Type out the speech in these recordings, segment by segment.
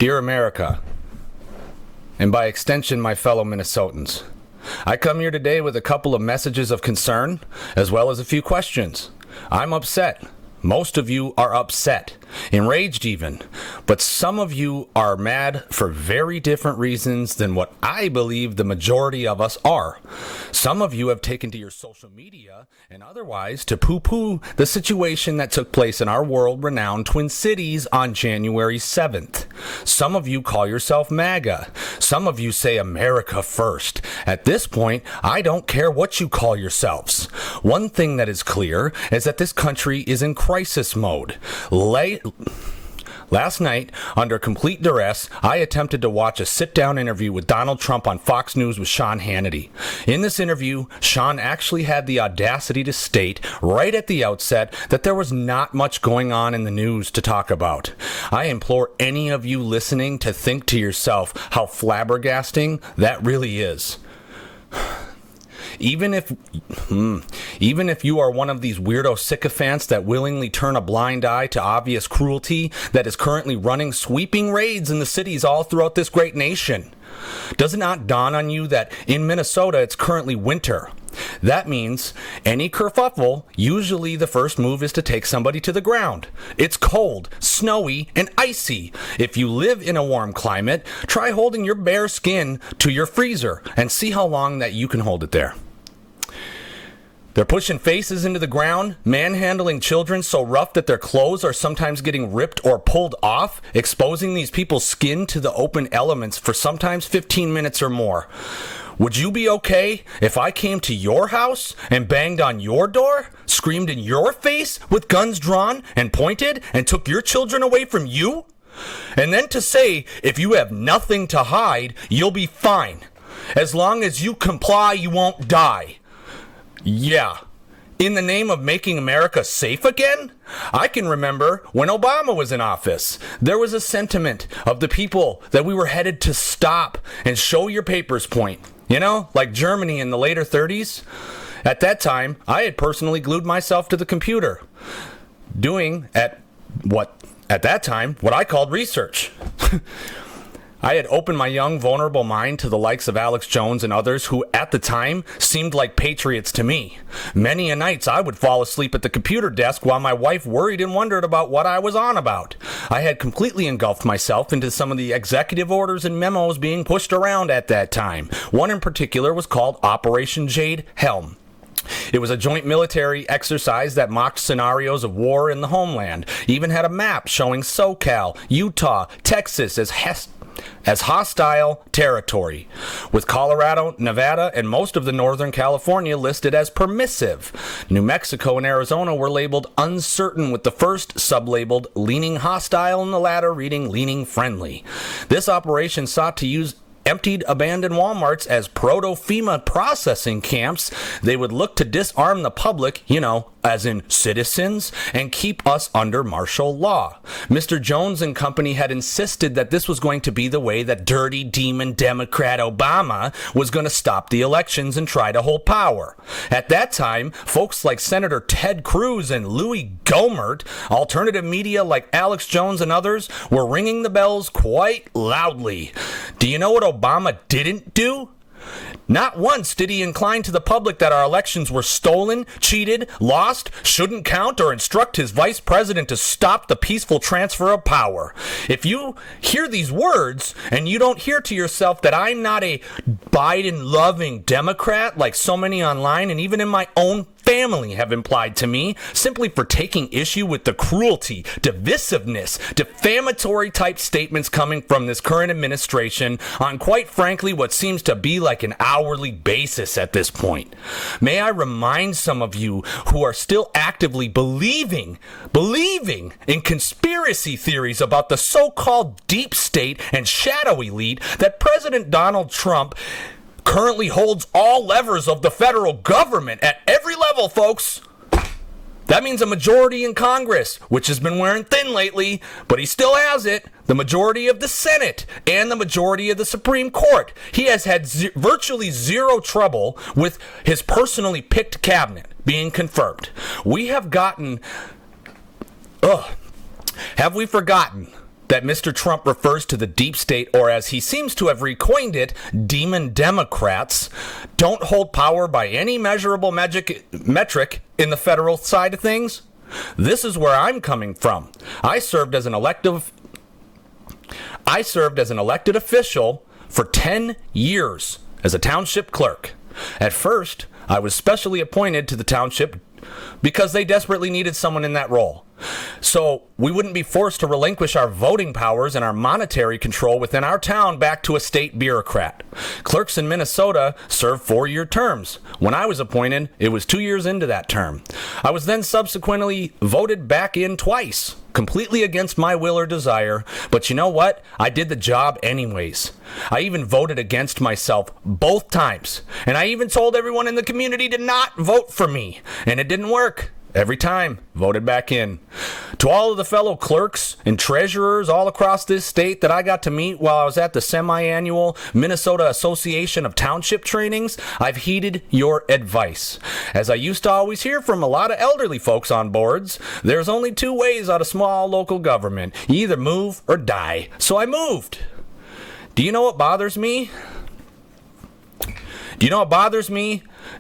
Dear America, and by extension, my fellow Minnesotans, I come here today with a couple of messages of concern, as well as a few questions. I'm upset. Most of you are upset, enraged even, but some of you are mad for very different reasons than what I believe the majority of us are. Some of you have taken to your social media and otherwise to poo-poo the situation that took place in our world-renowned Twin Cities on January 7th. Some of you call yourself MAGA. Some of you say America first. At this point, I don't care what you call yourselves. One thing that is clear is that this country is in crisis mode. Last night, under complete duress, I attempted to watch a sit-down interview with Donald Trump on Fox News with Sean Hannity. In this interview, Sean actually had the audacity to state right at the outset that there was not much going on in the news to talk about. I implore any of you listening to think to yourself how flabbergasting that really is. Even if you are one of these weirdo sycophants that willingly turn a blind eye to obvious cruelty that is currently running sweeping raids in the cities all throughout this great nation, does it not dawn on you that in Minnesota it's currently winter? That means any kerfuffle, usually the first move is to take somebody to the ground. It's cold, snowy, and icy. If you live in a warm climate, try holding your bare skin to your freezer and see how long that you can hold it there. They're pushing faces into the ground, manhandling children so rough that their clothes are sometimes getting ripped or pulled off, exposing these people's skin to the open elements for sometimes 15 minutes or more. Would you be okay if I came to your house and banged on your door, screamed in your face with guns drawn and pointed, and took your children away from you? And then to say, if you have nothing to hide, you'll be fine. As long as you comply, you won't die. Yeah. In the name of making America safe again? I can remember when Obama was in office. There was a sentiment of the people that we were headed to stop and show your papers point. You know, like Germany in the later 30s. At that time, I had personally glued myself to the computer, doing at that time what I called research. I had opened my young, vulnerable mind to the likes of Alex Jones and others who, at the time, seemed like patriots to me. Many a nights I would fall asleep at the computer desk while my wife worried and wondered about what I was on about. I had completely engulfed myself into some of the executive orders and memos being pushed around at that time. One in particular was called Operation Jade Helm. It was a joint military exercise that mocked scenarios of war in the homeland, even had a map showing SoCal, Utah, Texas as hostile territory, with Colorado, Nevada, and most of the Northern California listed as permissive. New Mexico and Arizona were labeled uncertain, with the first sublabeled leaning hostile and the latter reading leaning friendly. This operation sought to use emptied abandoned Walmarts as proto-FEMA processing camps. They would look to disarm the public, as in citizens, and keep us under martial law. Mr. Jones and company had insisted that this was going to be the way that dirty demon Democrat Obama was going to stop the elections and try to hold power. At that time, folks like Senator Ted Cruz and Louis Gohmert, alternative media like Alex Jones and others, were ringing the bells quite loudly. Do you know what Obama didn't do? Not once did he incline to the public that our elections were stolen, cheated, lost, shouldn't count, or instruct his vice president to stop the peaceful transfer of power. If you hear these words and you don't hear to yourself that I'm not a Biden-loving Democrat like so many online and even in my own family have implied to me, simply for taking issue with the cruelty, divisiveness, defamatory type statements coming from this current administration on, quite frankly, what seems to be like an hourly basis at this point. May I remind some of you who are still actively believing in conspiracy theories about the so-called deep state and shadow elite that President Donald Trump currently holds all levers of the federal government at every level, folks. That means a majority in Congress, which has been wearing thin lately, but he still has it. The majority of the Senate and the majority of the Supreme Court. He has had virtually zero trouble with his personally picked cabinet being confirmed. We have gotten... have we forgotten that Mr. Trump refers to the deep state, or as he seems to have recoined it, demon Democrats, don't hold power by any measurable metric in the federal side of things? This is where I'm coming from. I served as an elected official for 10 years as a township clerk. At first, I was specially appointed to the township because they desperately needed someone in that role. So we wouldn't be forced to relinquish our voting powers and our monetary control within our town back to a state bureaucrat. Clerks in Minnesota serve 4-year terms. When I was appointed, it was 2 years into that term. I was then subsequently voted back in twice, completely against my will or desire. But you know what? I did the job anyways. I even voted against myself both times. And I even told everyone in the community to not vote for me. And it didn't work. Every time, voted back in. To all of the fellow clerks and treasurers all across this state that I got to meet while I was at the semi-annual Minnesota Association of Township trainings, I've heeded your advice. As I used to always hear from a lot of elderly folks on boards, there's only 2 ways out of small local government. You either move or die. So I moved. Do you know what bothers me?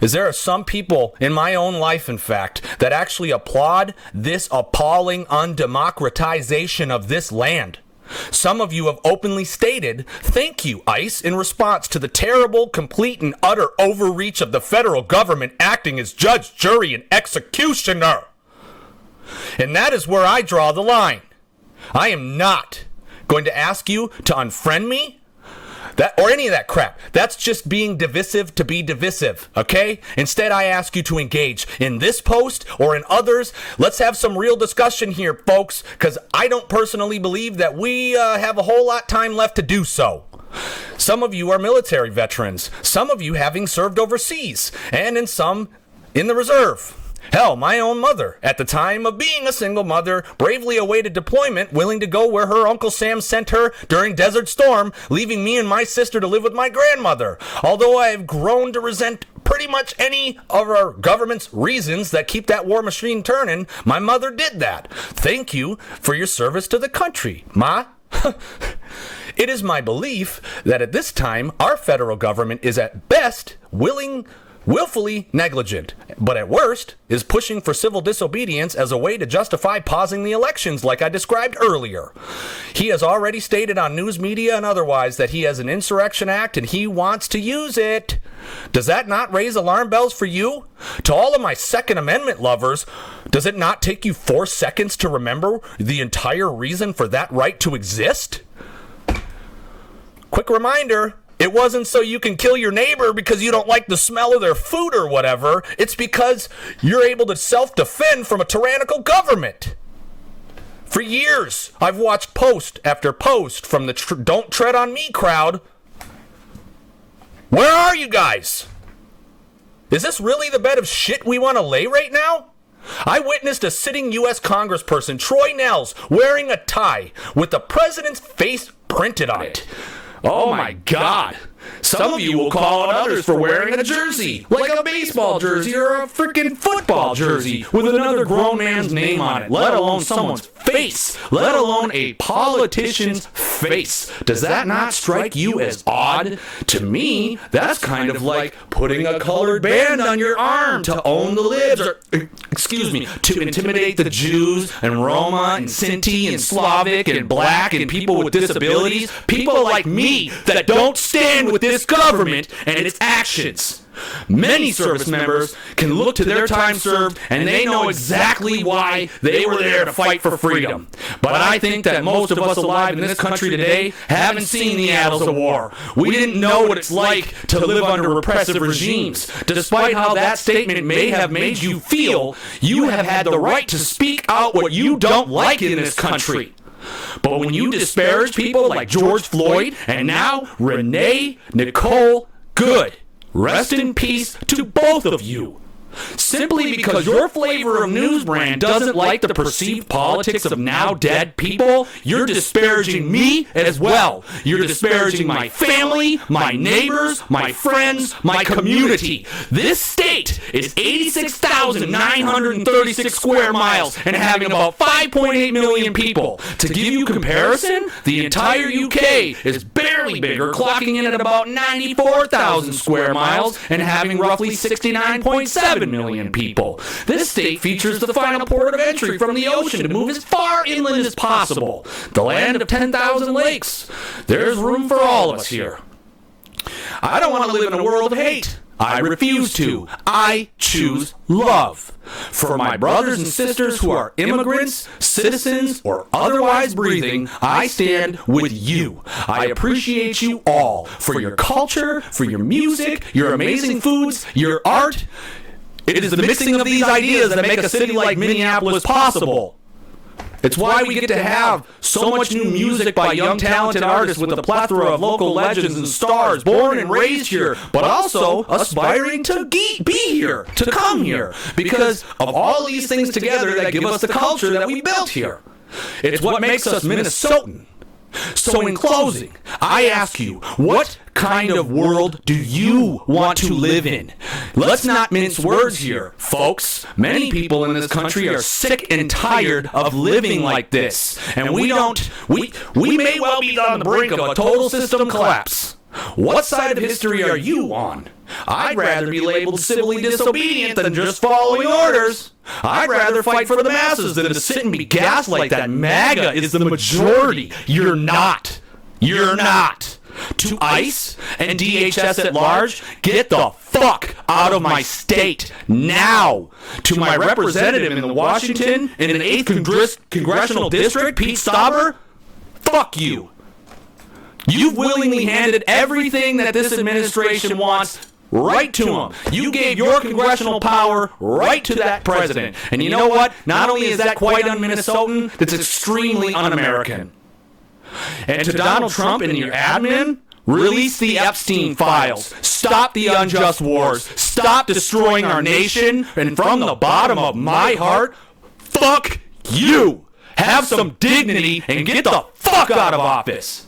Is there are some people in my own life, in fact, that actually applaud this appalling undemocratization of this land. Some of you have openly stated, "Thank you, ICE," in response to the terrible, complete, and utter overreach of the federal government acting as judge, jury, and executioner. And that is where I draw the line. I am not going to ask you to unfriend me, or any of that crap. That's just being divisive to be divisive, okay? Instead, I ask you to engage in this post or in others. Let's have some real discussion here, folks, because I don't personally believe that we have a whole lot of time left to do so. Some of you are military veterans, some of you having served overseas, and in the reserve. Hell, my own mother, at the time of being a single mother, bravely awaited deployment, willing to go where her Uncle Sam sent her during Desert Storm, leaving me and my sister to live with my grandmother. Although I have grown to resent pretty much any of our government's reasons that keep that war machine turning, my mother did that. Thank you for your service to the country, Ma. It is my belief that at this time, our federal government is at best willfully negligent, but at worst is pushing for civil disobedience as a way to justify pausing the elections like I described earlier. He has already stated on news media and otherwise that he has an insurrection act and he wants to use it. Does that not raise alarm bells for you? To all of my Second Amendment lovers, does it not take you 4 seconds to remember the entire reason for that right to exist? Quick reminder, it wasn't so you can kill your neighbor because you don't like the smell of their food or whatever. It's because you're able to self-defend from a tyrannical government. For years, I've watched post after post from the Don't Tread on Me crowd. Where are you guys? Is this really the bed of shit we want to lay right now? I witnessed a sitting U.S. Congressperson, Troy Nehls, wearing a tie with the president's face printed on it. Oh my God. Some of you will call out others for wearing a jersey, like a baseball jersey or a freaking football jersey with another grown man's name on it, let alone someone's face, let alone a politician's face. Does that not strike you as odd? To me, that's kind of like putting a colored band on your arm to own the libs, or, to intimidate the Jews and Roma and Sinti and Slavic and black and people with disabilities, people like me that don't stand with this government and its actions. Many service members can look to their time served and they know exactly why they were there to fight for freedom. But I think that most of us alive in this country today haven't seen the annals of war. We didn't know what it's like to live under repressive regimes. Despite how that statement may have made you feel, you have had the right to speak out what you don't like in this country. But when you disparage people like George Floyd and now Renee, Nicole, good. Rest in peace to both of you. Simply because your flavor of news brand doesn't like the perceived politics of now dead people, you're disparaging me as well. You're disparaging my family, my neighbors, my friends, my community. This state is 86,936 square miles and having about 5.8 million people. To give you comparison, the entire UK is barely bigger, clocking in at about 94,000 square miles and having roughly 69.7 million people. This state features the final port of entry from the ocean to move as far inland as possible. The land of 10,000 lakes. There's room for all of us here. I don't want to live in a world of hate. I refuse to. I choose love. For my brothers and sisters who are immigrants, citizens, or otherwise breathing, I stand with you. I appreciate you all for your culture, for your music, your amazing foods, your art. It is the mixing of these ideas that make a city like Minneapolis possible. It's why we get to have so much new music by young talented artists with a plethora of local legends and stars born and raised here, but also aspiring to be here, to come here, because of all these things together that give us the culture that we built here. It's what makes us Minnesotan. So in closing, I ask you, what kind of world do you want to live in? Let's not mince words here, folks. Many people in this country are sick and tired of living like this. And we may well be on the brink of a total system collapse. What side of history are you on? I'd rather be labeled civilly disobedient than just following orders. I'd rather fight for the masses than to sit and be gaslit that MAGA is the majority. You're not. You're not. To ICE and DHS at large, get the fuck out of my state now. To my representative in Washington in an 8th congressional district, Pete Stauber, fuck you. You've willingly handed everything that this administration wants right to them. You gave your congressional power right to that president. And you know what? Not only is that quite un-Minnesotan, it's extremely un-American. And to Donald Trump and your admin, release the Epstein files. Stop the unjust wars. Stop destroying our nation. And from the bottom of my heart, fuck you. Have some dignity and get the fuck out of office.